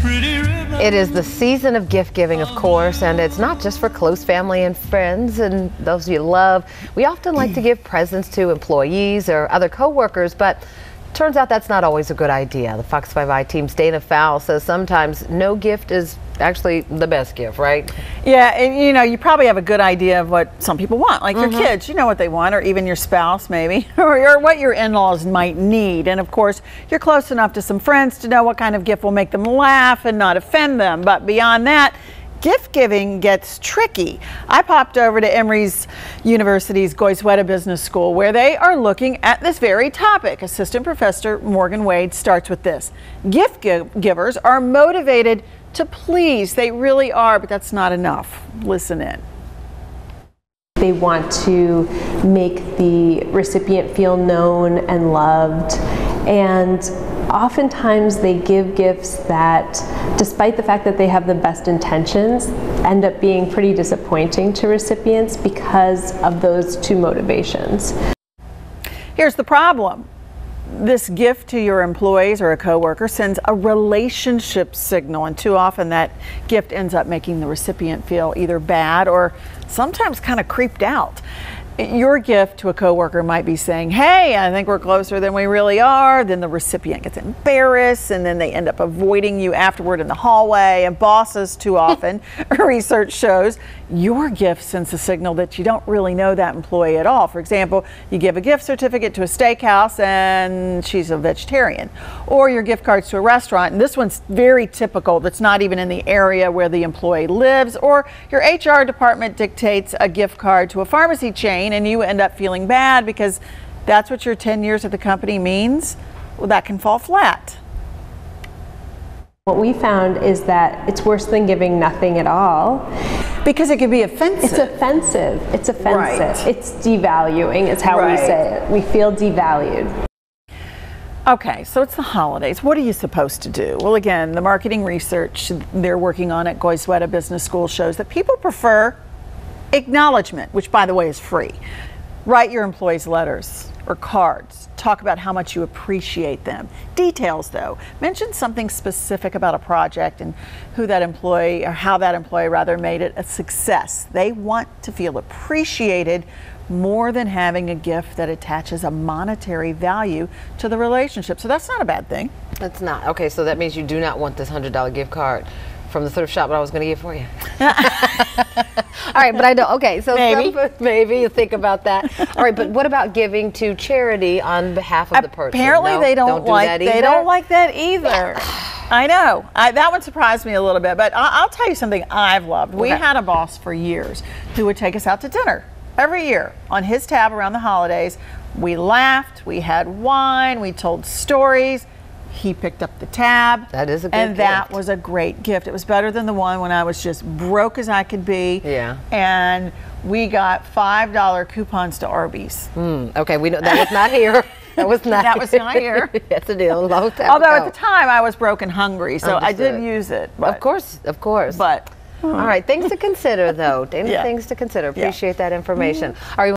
It is the season of gift giving, of course, and it's not just for close family and friends and those you love. We often like to give presents to employees or other co-workers, but turns out that's not always a good idea. The Fox 5i team's Dana Fowle says sometimes no gift is actually the best gift, right? Yeah, and you know, you probably have a good idea of what some people want, like your kids, you know what they want, or even your spouse maybe, or what your in-laws might need. And of course, you're close enough to some friends to know what kind of gift will make them laugh and not offend them. But beyond that, gift giving gets tricky. I popped over to Emory University's Goizueta Business School, where they are looking at this very topic. Assistant Professor Morgan Wade starts with this. Gift givers are motivated to please. They really are, but that's not enough. Listen in. They want to make the recipient feel known and loved, and oftentimes they give gifts that, despite the fact that they have the best intentions, end up being pretty disappointing to recipients because of those two motivations. Here's the problem. This gift to your employees or a coworker sends a relationship signal, and too often that gift ends up making the recipient feel either bad or sometimes kind of creeped out. Your gift to a coworker might be saying, hey, I think we're closer than we really are. Then the recipient gets embarrassed, and then they end up avoiding you afterward in the hallway. And bosses, too often, research shows, your gift sends a signal that you don't really know that employee at all. For example, you give a gift certificate to a steakhouse and she's a vegetarian. Or your gift cards to a restaurant, and this one's very typical, that's not even in the area where the employee lives. Or your HR department dictates a gift card to a pharmacy chain, and you end up feeling bad because that's what your 10 years at the company means. Well, that can fall flat. What we found is that it's worse than giving nothing at all. Because it can be offensive. It's offensive. It's offensive. Right. It's devaluing is how we say it. We feel devalued. Okay, so it's the holidays. What are you supposed to do? Well, again, the marketing research they're working on at Goizueta Business School shows that people prefer acknowledgement, which by the way is free. Write your employees letters or cards. Talk about how much you appreciate them. Details though. Mention something specific about a project and who that employee, or how that employee rather, made it a success. They want to feel appreciated more than having a gift that attaches a monetary value to the relationship. So that's not a bad thing. That's not. Okay, so that means you do not want this $100 gift card from the thrift shop that I was going to get for you. All right, but I don't. Okay, so maybe you think about that. All right, but what about giving to charity on behalf of the person? Apparently, no, they don't like that either. I know. That one surprised me a little bit, but I'll tell you something I've loved. We had a boss for years who would take us out to dinner every year on his tab around the holidays. We laughed, we had wine, we told stories. He picked up the tab. That is a good gift. That was a great gift. It was better than the one when I was just broke as I could be. Yeah. And we got $5 coupons to Arby's. Okay, we know that was not here. That was not here. That's a deal. Long time Although ago. at the time I was broke and hungry, so Understood. I did use it. But, of course. But all right, things to consider though. Dana, things to consider. Appreciate that information. All right.